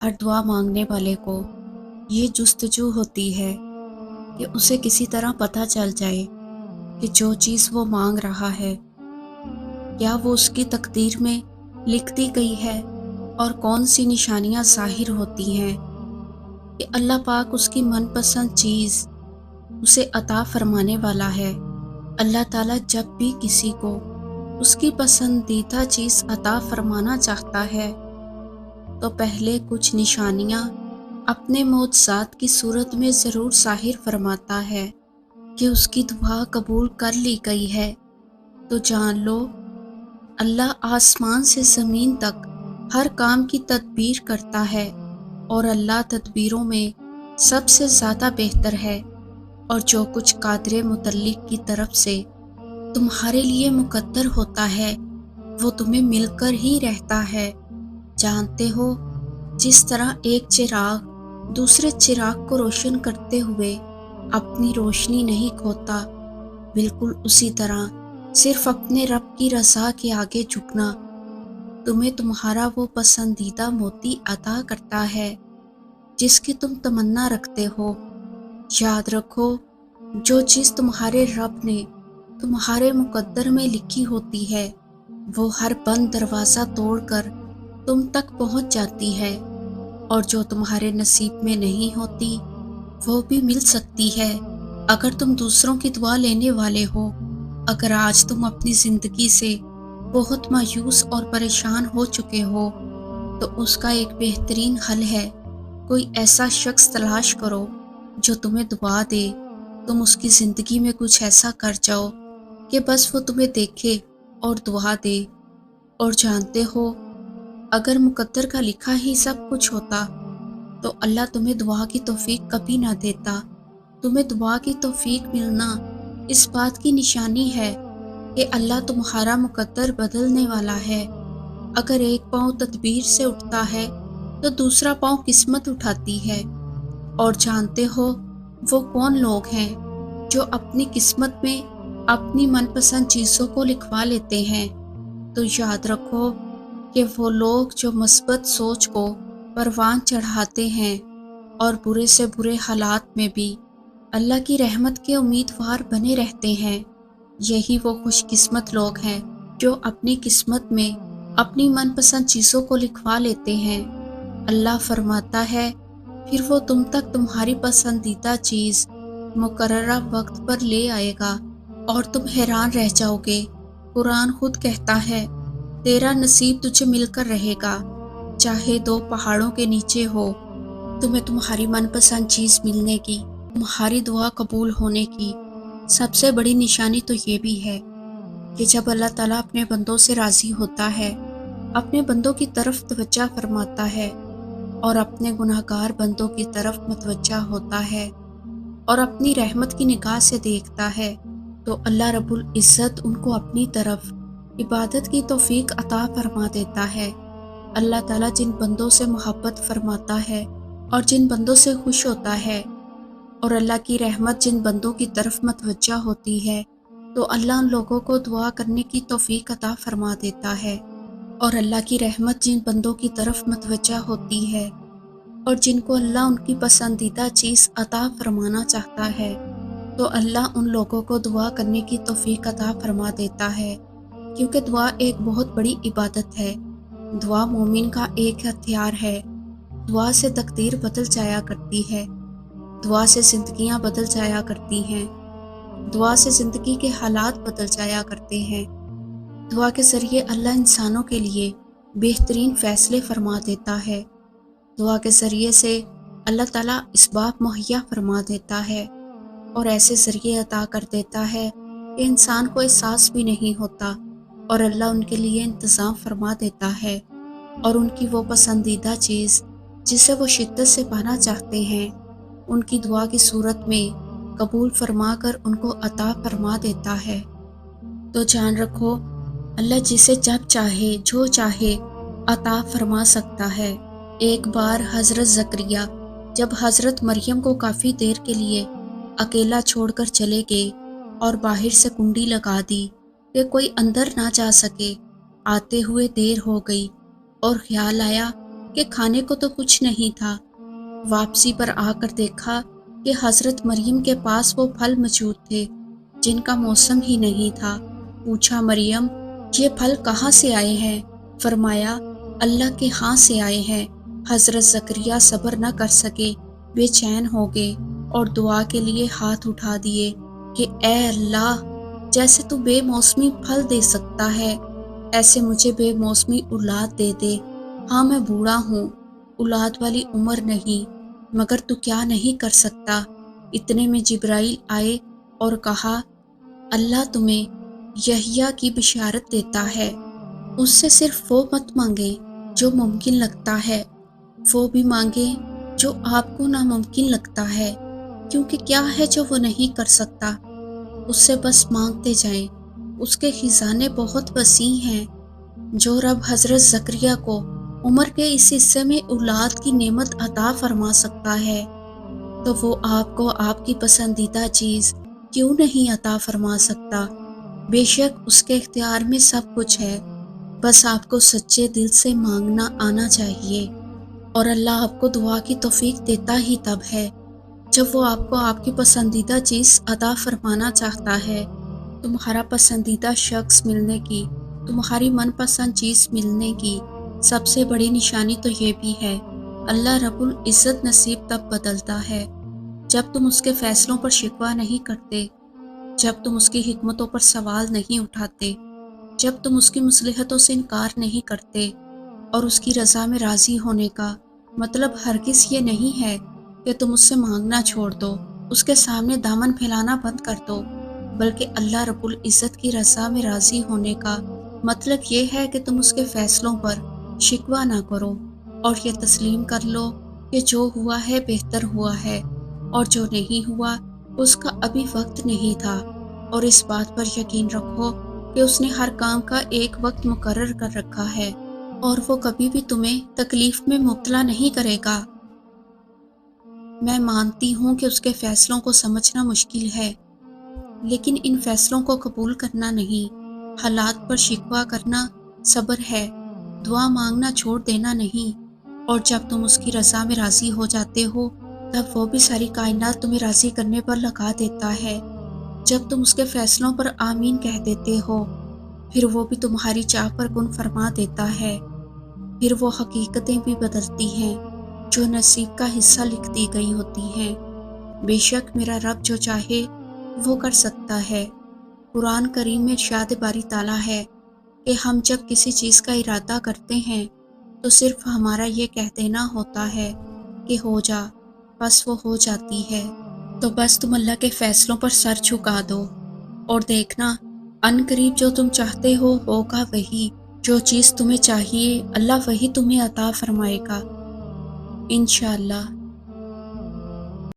ہر دعا مانگنے والے کو یہ جستجو ہوتی ہے کہ اسے کسی طرح پتہ چل جائے کہ جو چیز وہ مانگ رہا ہے کیا وہ اس کی تقدیر میں لکھ دی گئی ہے، اور کون سی نشانیاں ظاہر ہوتی ہیں کہ اللہ پاک اس کی من پسند چیز اسے عطا فرمانے والا ہے۔ اللہ تعالیٰ جب بھی کسی کو اس کی پسندیدہ چیز عطا فرمانا چاہتا ہے تو پہلے کچھ نشانیاں اپنے معجزات کی صورت میں ضرور ظاہر فرماتا ہے کہ اس کی دعا قبول کر لی گئی ہے۔ تو جان لو اللہ آسمان سے زمین تک ہر کام کی تدبیر کرتا ہے، اور اللہ تدبیروں میں سب سے زیادہ بہتر ہے، اور جو کچھ قادر متعلق کی طرف سے تمہارے لیے مقدر ہوتا ہے وہ تمہیں مل کر ہی رہتا ہے۔ جانتے ہو جس طرح ایک چراغ دوسرے چراغ کو روشن کرتے ہوئے اپنی روشنی نہیں کھوتا، بالکل اسی طرح صرف اپنے رب کی رضا کے آگے جھکنا تمہیں تمہارا وہ پسندیدہ موتی عطا کرتا ہے جس کی تم تمنا رکھتے ہو۔ یاد رکھو جو چیز تمہارے رب نے تمہارے مقدر میں لکھی ہوتی ہے وہ ہر بند دروازہ توڑ کر تم تک پہنچ جاتی ہے، اور جو تمہارے نصیب میں نہیں ہوتی وہ بھی مل سکتی ہے اگر تم دوسروں کی دعا لینے والے ہو۔ اگر آج تم اپنی زندگی سے بہت مایوس اور پریشان ہو چکے ہو تو اس کا ایک بہترین حل ہے، کوئی ایسا شخص تلاش کرو جو تمہیں دعا دے۔ تم اس کی زندگی میں کچھ ایسا کر جاؤ کہ بس وہ تمہیں دیکھے اور دعا دے۔ اور جانتے ہو اگر مقدر کا لکھا ہی سب کچھ ہوتا تو اللہ تمہیں دعا کی توفیق کبھی نہ دیتا۔ تمہیں دعا کی توفیق ملنا اس بات کی نشانی ہے کہ اللہ تمہارا مقدر بدلنے والا ہے۔ اگر ایک پاؤں تدبیر سے اٹھتا ہے تو دوسرا پاؤں قسمت اٹھاتی ہے۔ اور جانتے ہو وہ کون لوگ ہیں جو اپنی قسمت میں اپنی من پسند چیزوں کو لکھوا لیتے ہیں؟ تو یاد رکھو کہ وہ لوگ جو مثبت سوچ کو پروان چڑھاتے ہیں اور برے سے برے حالات میں بھی اللہ کی رحمت کے امیدوار بنے رہتے ہیں، یہی وہ خوش قسمت لوگ ہیں جو اپنی قسمت میں اپنی من پسند چیزوں کو لکھوا لیتے ہیں۔ اللہ فرماتا ہے پھر وہ تم تک تمہاری پسندیدہ چیز مقررہ وقت پر لے آئے گا اور تم حیران رہ جاؤ گے۔ قرآن خود کہتا ہے تیرا نصیب تجھے مل کر رہے گا، چاہے دو پہاڑوں کے نیچے ہو۔ تمہیں تمہاری من پسند چیز ملنے کی، تمہاری دعا قبول ہونے کی سب سے بڑی نشانی تو یہ بھی ہے کہ جب اللہ تعالیٰ اپنے بندوں سے راضی ہوتا ہے، اپنے بندوں کی طرف توجہ فرماتا ہے اور اپنے گناہگار بندوں کی طرف متوجہ ہوتا ہے اور اپنی رحمت کی نگاہ سے دیکھتا ہے، تو اللہ رب العزت ان کو اپنی طرف عبادت کی توفیق عطا فرما دیتا ہے۔ اللہ تعالیٰ جن بندوں سے محبت فرماتا ہے اور جن بندوں سے خوش ہوتا ہے، اور اللہ کی رحمت جن بندوں کی طرف متوجہ ہوتی ہے، تو اللہ ان لوگوں کو دعا کرنے کی توفیق عطا فرما دیتا ہے۔ اور اللہ کی رحمت جن بندوں کی طرف متوجہ ہوتی ہے اور جن کو اللہ ان کی پسندیدہ چیز عطا فرمانا چاہتا ہے، تو اللہ ان لوگوں کو دعا کرنے کی توفیق عطا فرما دیتا ہے، کیونکہ دعا ایک بہت بڑی عبادت ہے۔ دعا مومن کا ایک ہتھیار ہے۔ دعا سے تقدیر بدل جایا کرتی ہے، دعا سے زندگیاں بدل جایا کرتی ہیں، دعا سے زندگی کے حالات بدل جایا کرتے ہیں۔ دعا کے ذریعے اللہ انسانوں کے لیے بہترین فیصلے فرما دیتا ہے۔ دعا کے ذریعے سے اللہ تعالیٰ اسباب مہیا فرما دیتا ہے اور ایسے ذریعے عطا کر دیتا ہے کہ انسان کو احساس بھی نہیں ہوتا، اور اللہ ان کے لیے انتظام فرما دیتا ہے، اور ان کی وہ پسندیدہ چیز جسے وہ شدت سے پانا چاہتے ہیں ان کی دعا کی صورت میں قبول فرما کر ان کو عطا فرما دیتا ہے۔ تو جان رکھو اللہ جسے جب چاہے جو چاہے عطا فرما سکتا ہے۔ ایک بار حضرت زکریا جب حضرت مریم کو کافی دیر کے لیے اکیلا چھوڑ کر چلے گئے اور باہر سے کنڈی لگا دی کہ کوئی اندر نہ جا سکے، آتے ہوئے دیر ہو گئی اور خیال آیا کہ کھانے کو تو کچھ نہیں تھا۔ واپسی پر آ کر دیکھا کہ حضرت مریم کے پاس وہ پھل موجود تھے جن کا موسم ہی نہیں تھا۔ پوچھا مریم یہ پھل کہاں سے آئے ہیں؟ فرمایا اللہ کے ہاں سے آئے ہیں۔ حضرت زکریا صبر نہ کر سکے، بے چین ہو گئے اور دعا کے لیے ہاتھ اٹھا دیے کہ اے اللہ، جیسے تو بے موسمی پھل دے سکتا ہے ایسے مجھے بے موسمی اولاد دے دے۔ ہاں میں بوڑھا ہوں، اولاد والی عمر نہیں، مگر تو کیا نہیں کر سکتا۔ اتنے میں جبرائیل آئے اور کہا اللہ تمہیں یحییٰ کی بشارت دیتا ہے، اس سے صرف وہ مت مانگے جو ممکن لگتا ہے، وہ بھی مانگے جو آپ کو ناممکن لگتا ہے، کیونکہ کیا ہے جو وہ نہیں کر سکتا۔ اس سے بس مانگتے جائیں، اس کے خزانے بہت وسیع ہیں۔ جو رب حضرت زکریا کو عمر کے اس حصے میں اولاد کی نعمت عطا فرما سکتا ہے تو وہ آپ کو آپ کی پسندیدہ چیز کیوں نہیں عطا فرما سکتا۔ بے شک اس کے اختیار میں سب کچھ ہے، بس آپ کو سچے دل سے مانگنا آنا چاہیے، اور اللہ آپ کو دعا کی توفیق دیتا ہی تب ہے جب وہ آپ کو آپ کی پسندیدہ چیز عطا فرمانا چاہتا ہے۔ تمہارا پسندیدہ شخص ملنے کی، تمہاری من پسند چیز ملنے کی سب سے بڑی نشانی تو یہ بھی ہے اللہ رب العزت نصیب تب بدلتا ہے جب تم اس کے فیصلوں پر شکوہ نہیں کرتے، جب تم اس کی حکمتوں پر سوال نہیں اٹھاتے، جب تم اس کی مصلحتوں سے انکار نہیں کرتے۔ اور اس کی رضا میں راضی ہونے کا مطلب ہرگز یہ نہیں ہے کہ تم اس سے مانگنا چھوڑ دو، اس کے سامنے دامن پھیلانا بند کر دو، بلکہ اللہ رب العزت کی رضا میں راضی ہونے کا مطلب یہ ہے کہ تم اس کے فیصلوں پر شکوہ نہ کرو اور یہ تسلیم کر لو کہ جو ہوا ہے بہتر ہوا ہے، اور جو نہیں ہوا اس کا ابھی وقت نہیں تھا۔ اور اس بات پر یقین رکھو کہ اس نے ہر کام کا ایک وقت مقرر کر رکھا ہے، اور وہ کبھی بھی تمہیں تکلیف میں مبتلا نہیں کرے گا۔ میں مانتی ہوں کہ اس کے فیصلوں کو سمجھنا مشکل ہے، لیکن ان فیصلوں کو قبول کرنا نہیں، حالات پر شکوہ کرنا صبر ہے، دعا مانگنا چھوڑ دینا نہیں۔ اور جب تم اس کی رضا میں راضی ہو جاتے ہو تب وہ بھی ساری کائنات تمہیں راضی کرنے پر لگا دیتا ہے۔ جب تم اس کے فیصلوں پر آمین کہہ دیتے ہو پھر وہ بھی تمہاری چاہ پر کن فرما دیتا ہے، پھر وہ حقیقتیں بھی بدلتی ہیں جو نصیب کا حصہ لکھ دی گئی ہوتی ہیں۔ بے شک میرا رب جو چاہے وہ کر سکتا ہے۔ قرآن کریم میں ارشاد باری تعالیٰ ہے کہ ہم جب کسی چیز کا ارادہ کرتے ہیں تو صرف ہمارا یہ کہہ دینا ہوتا ہے کہ ہو جا، بس وہ ہو جاتی ہے۔ تو بس تم اللہ کے فیصلوں پر سر جھکا دو اور دیکھنا ان قریب جو تم چاہتے ہو ہوگا وہی، جو چیز تمہیں چاہیے اللہ وہی تمہیں عطا فرمائے گا انشاءاللہ۔